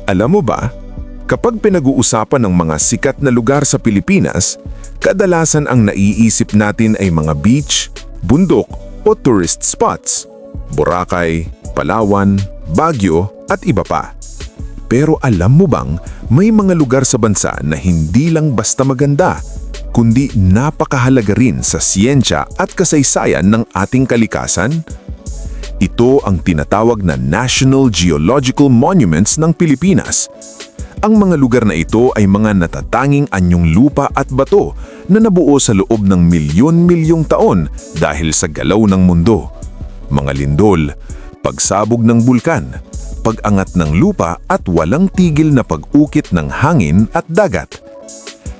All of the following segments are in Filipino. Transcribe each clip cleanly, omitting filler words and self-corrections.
Alam mo ba, kapag pinag-uusapan ng mga sikat na lugar sa Pilipinas, kadalasan ang naiisip natin ay mga beach, bundok o tourist spots. Boracay, Palawan, Baguio at iba pa. Pero alam mo bang may mga lugar sa bansa na hindi lang basta maganda, kundi napakahalaga rin sa siyensya at kasaysayan ng ating kalikasan? Ito ang tinatawag na National Geological Monuments ng Pilipinas. Ang mga lugar na ito ay mga natatanging anyong lupa at bato na nabuo sa loob ng milyon-milyong taon dahil sa galaw ng mundo. Mga lindol, pagsabog ng bulkan, pag-angat ng lupa at walang tigil na pag-ukit ng hangin at dagat.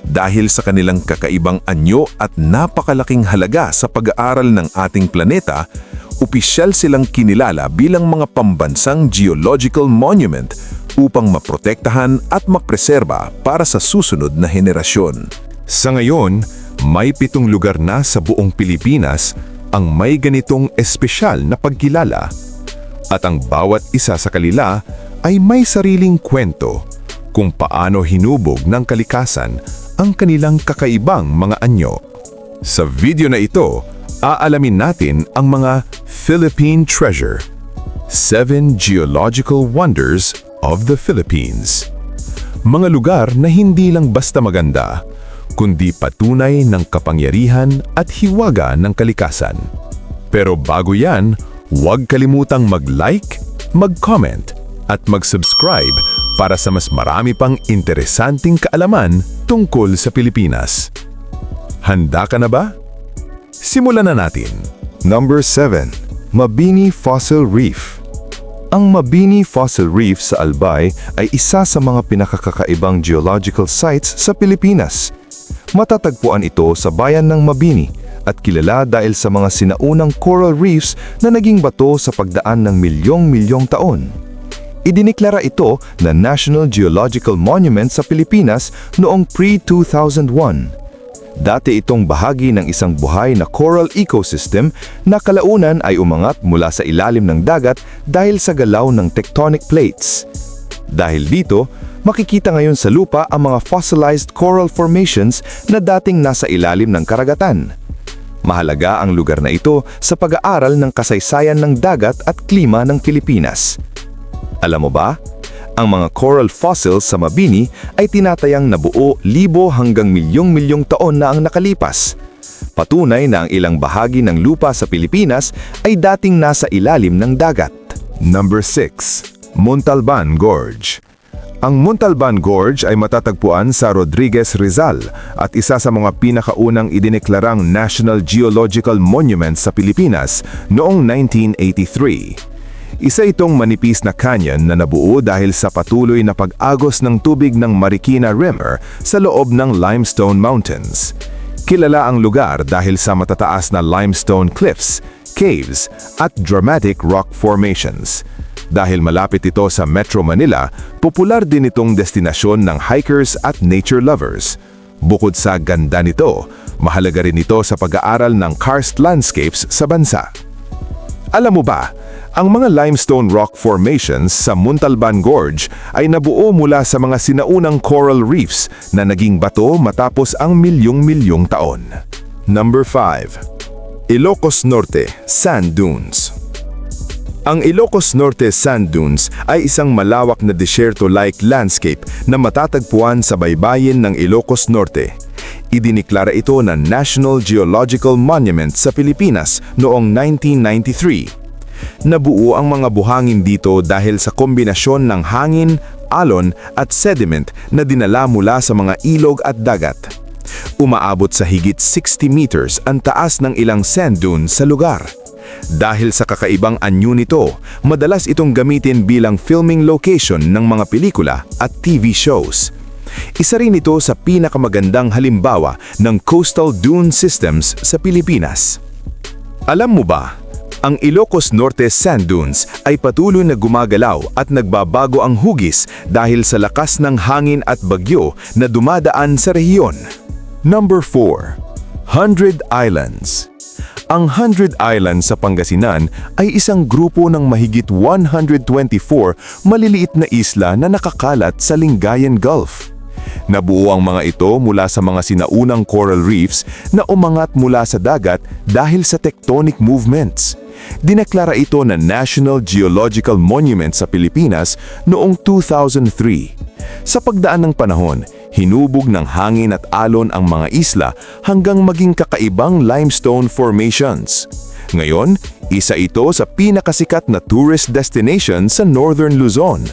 Dahil sa kanilang kakaibang anyo at napakalaking halaga sa pag-aaral ng ating planeta, opisyal silang kinilala bilang mga pambansang geological monument upang maprotektahan at mapreserba para sa susunod na henerasyon. Sa ngayon, may 7 lugar na sa buong Pilipinas ang may ganitong espesyal na pagkilala. At ang bawat isa sa kanila ay may sariling kwento kung paano hinubog ng kalikasan ang kanilang kakaibang mga anyo. Sa video na ito, aalamin natin ang mga Philippine Treasure, 7 Geological Wonders of the Philippines. Mga lugar na hindi lang basta maganda, kundi patunay ng kapangyarihan at hiwaga ng kalikasan. Pero bago yan, huwag kalimutang mag-like, mag-comment at mag-subscribe para sa mas marami pang interesanting kaalaman tungkol sa Pilipinas. Handa ka na ba? Simulan na natin. Number 7. Mabini Fossil Reef. Ang Mabini Fossil Reef sa Albay ay isa sa mga pinakakakaibang geological sites sa Pilipinas. Matatagpuan ito sa bayan ng Mabini at kilala dahil sa mga sinaunang coral reefs na naging bato sa pagdaan ng milyong-milyong taon. Idiniklara ito na National Geological Monument sa Pilipinas noong pre-2001. Dati itong bahagi ng isang buhay na coral ecosystem na kalaunan ay umangat mula sa ilalim ng dagat dahil sa galaw ng tectonic plates. Dahil dito, makikita ngayon sa lupa ang mga fossilized coral formations na dating nasa ilalim ng karagatan. Mahalaga ang lugar na ito sa pag-aaral ng kasaysayan ng dagat at klima ng Pilipinas. Alam mo ba? Ang mga coral fossils sa Mabini ay tinatayang nabuo libo hanggang milyong-milyong taon na ang nakalipas. Patunay na ang ilang bahagi ng lupa sa Pilipinas ay dating nasa ilalim ng dagat. Number 6. Montalban Gorge. Ang Montalban Gorge ay matatagpuan sa Rodriguez, Rizal at isa sa mga pinakaunang idineklarang National Geological Monument sa Pilipinas noong 1983. Isa itong manipis na canyon na nabuo dahil sa patuloy na pag-agos ng tubig ng Marikina River sa loob ng Limestone Mountains. Kilala ang lugar dahil sa matataas na limestone cliffs, caves at dramatic rock formations. Dahil malapit ito sa Metro Manila, popular din itong destinasyon ng hikers at nature lovers. Bukod sa ganda nito, mahalaga rin ito sa pag-aaral ng karst landscapes sa bansa. Alam mo ba, ang mga limestone rock formations sa Montalban Gorge ay nabuo mula sa mga sinaunang coral reefs na naging bato matapos ang milyong-milyong taon. Number 5. Ilocos Norte Sand Dunes. Ang Ilocos Norte Sand Dunes ay isang malawak na desierto-like landscape na matatagpuan sa baybayin ng Ilocos Norte. Idiniklara ito na National Geological Monument sa Pilipinas noong 1993. Nabuo ang mga buhangin dito dahil sa kombinasyon ng hangin, alon at sediment na dinala mula sa mga ilog at dagat. Umaabot sa higit 60 meters ang taas ng ilang sand dunes sa lugar. Dahil sa kakaibang anyo nito, madalas itong gamitin bilang filming location ng mga pelikula at TV shows. Isa rin ito sa pinakamagandang halimbawa ng coastal dune systems sa Pilipinas. Alam mo ba, ang Ilocos Norte Sand Dunes ay patuloy na gumagalaw at nagbabago ang hugis dahil sa lakas ng hangin at bagyo na dumadaan sa rehiyon. Number 4. 100 Islands. Ang 100 Islands sa Pangasinan ay isang grupo ng mahigit 124 maliliit na isla na nakakalat sa Lingayen Gulf. Nabuo ang mga ito mula sa mga sinaunang coral reefs na umangat mula sa dagat dahil sa tectonic movements. Dineklara ito na National Geological Monument sa Pilipinas noong 2003. Sa pagdaan ng panahon, hinubog ng hangin at alon ang mga isla hanggang maging kakaibang limestone formations. Ngayon, isa ito sa pinakasikat na tourist destination sa Northern Luzon.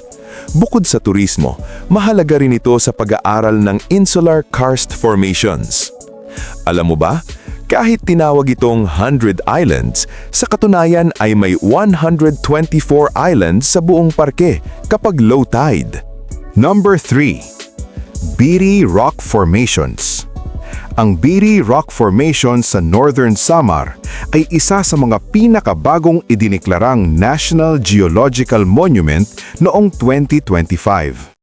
Bukod sa turismo, mahalaga rin ito sa pag-aaral ng insular karst formations. Alam mo ba, kahit tinawag itong 100 Islands, sa katunayan ay may 124 islands sa buong parke kapag low tide. Number 3. Beatty Rock Formations. Ang Beatty Rock Formation sa Northern Samar ay isa sa mga pinakabagong idineklarang National Geological Monument noong 2025.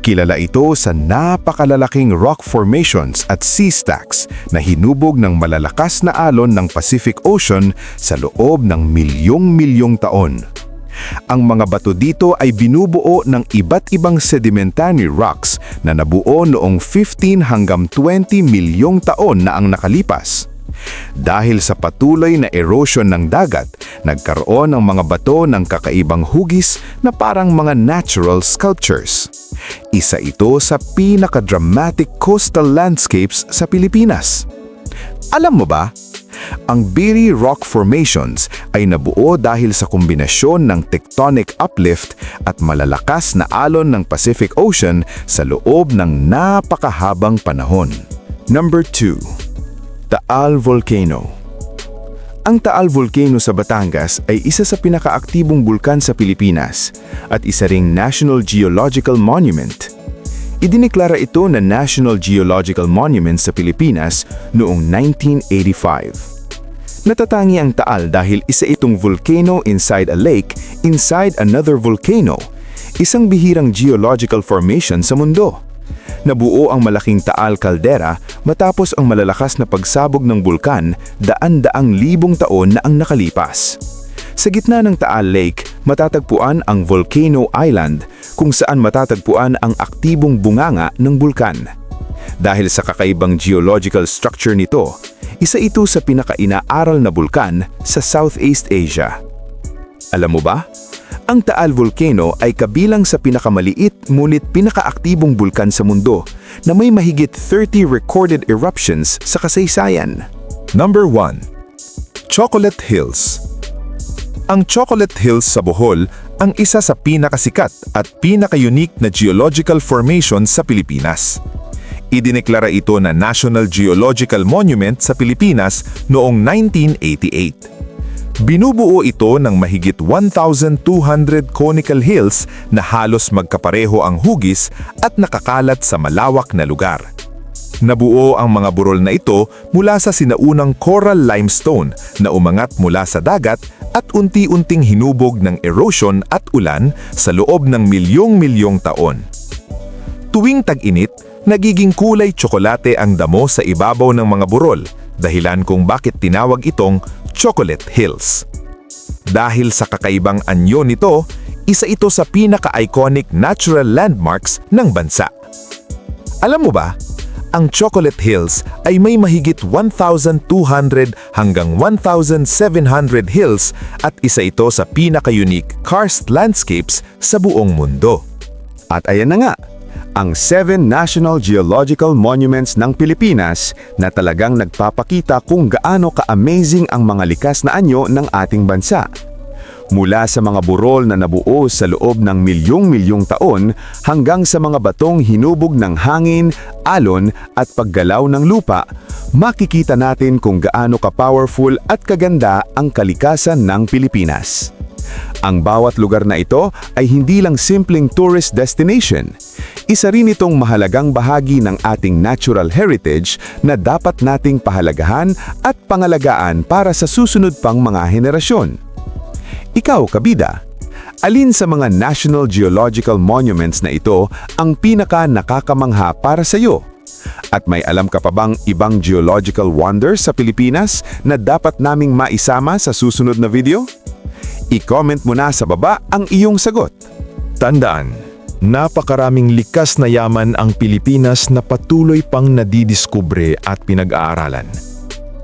Kilala ito sa napakalalaking rock formations at sea stacks na hinubog ng malalakas na alon ng Pacific Ocean sa loob ng milyong-milyong taon. Ang mga bato dito ay binubuo ng iba't ibang sedimentary rocks na nabuo noong 15 hanggang 20 milyong taon na ang nakalipas. Dahil sa patuloy na erosion ng dagat, nagkaroon ng mga bato ng kakaibang hugis na parang mga natural sculptures. Isa ito sa pinaka-dramatic coastal landscapes sa Pilipinas. Alam mo ba? Ang Beatty Rock Formations ay nabuo dahil sa kombinasyon ng tectonic uplift at malalakas na alon ng Pacific Ocean sa loob ng napakahabang panahon. Number 2. Taal Volcano. Ang Taal Volcano sa Batangas ay isa sa pinakaaktibong bulkan sa Pilipinas at isa ring National Geological Monument. Idineklara ito na National Geological Monument sa Pilipinas noong 1985. Natatangi ang Taal dahil isa itong volcano inside a lake inside another volcano, isang bihirang geological formation sa mundo. Nabuo ang malaking Taal Caldera matapos ang malalakas na pagsabog ng bulkan daan-daang libong taon na ang nakalipas. Sa gitna ng Taal Lake, matatagpuan ang Volcano Island kung saan matatagpuan ang aktibong bunganga ng bulkan. Dahil sa kakaibang geological structure nito, isa ito sa pinaka-inaaral na bulkan sa Southeast Asia. Alam mo ba? Ang Taal Volcano ay kabilang sa pinakamaliit ngunit pinakaaktibong bulkan sa mundo na may mahigit 30 recorded eruptions sa kasaysayan. Number 1. Chocolate Hills. Ang Chocolate Hills sa Bohol ang isa sa pinakasikat at pinaka-unique na geological formation sa Pilipinas. Idineklara ito na National Geological Monument sa Pilipinas noong 1988. Binubuo ito ng mahigit 1,200 conical hills na halos magkapareho ang hugis at nakakalat sa malawak na lugar. Nabuo ang mga burol na ito mula sa sinaunang coral limestone na umangat mula sa dagat at unti-unting hinubog ng erosion at ulan sa loob ng milyong-milyong taon. Tuwing tag-init, nagiging kulay tsokolate ang damo sa ibabaw ng mga burol, dahilan kung bakit tinawag itong Chocolate Hills. Dahil sa kakaibang anyo nito, isa ito sa pinaka-iconic natural landmarks ng bansa. Alam mo ba? Ang Chocolate Hills ay may mahigit 1,200 hanggang 1,700 hills at isa ito sa pinaka-unique karst landscapes sa buong mundo. At ayan na nga, ang 7 National Geological Monuments ng Pilipinas na talagang nagpapakita kung gaano ka-amazing ang mga likas na anyo ng ating bansa. Mula sa mga burol na nabuo sa loob ng milyong-milyong taon hanggang sa mga batong hinubog ng hangin, alon at paggalaw ng lupa, makikita natin kung gaano ka-powerful at kaganda ang kalikasan ng Pilipinas. Ang bawat lugar na ito ay hindi lang simpleng tourist destination. Isa rin itong mahalagang bahagi ng ating natural heritage na dapat nating pahalagahan at pangalagaan para sa susunod pang mga henerasyon. Ikaw, kabida, alin sa mga National Geological Monuments na ito ang pinaka-nakakamangha para sa iyo? At may alam ka pa bang ibang geological wonders sa Pilipinas na dapat naming maisama sa susunod na video? I-comment mo na sa baba ang iyong sagot. Tandaan, napakaraming likas na yaman ang Pilipinas na patuloy pang nadidiskubre at pinag-aaralan.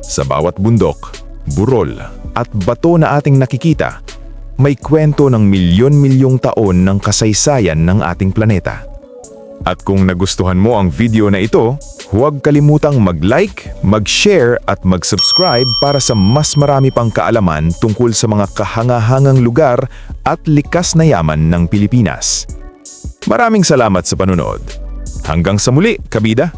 Sa bawat bundok, burol at bato na ating nakikita, may kwento ng milyon-milyong taon ng kasaysayan ng ating planeta. At kung nagustuhan mo ang video na ito, huwag kalimutang mag-like, mag-share at mag-subscribe para sa mas marami pang kaalaman tungkol sa mga kahangahangang lugar at likas na yaman ng Pilipinas. Maraming salamat sa panunod. Hanggang sa muli, kabida!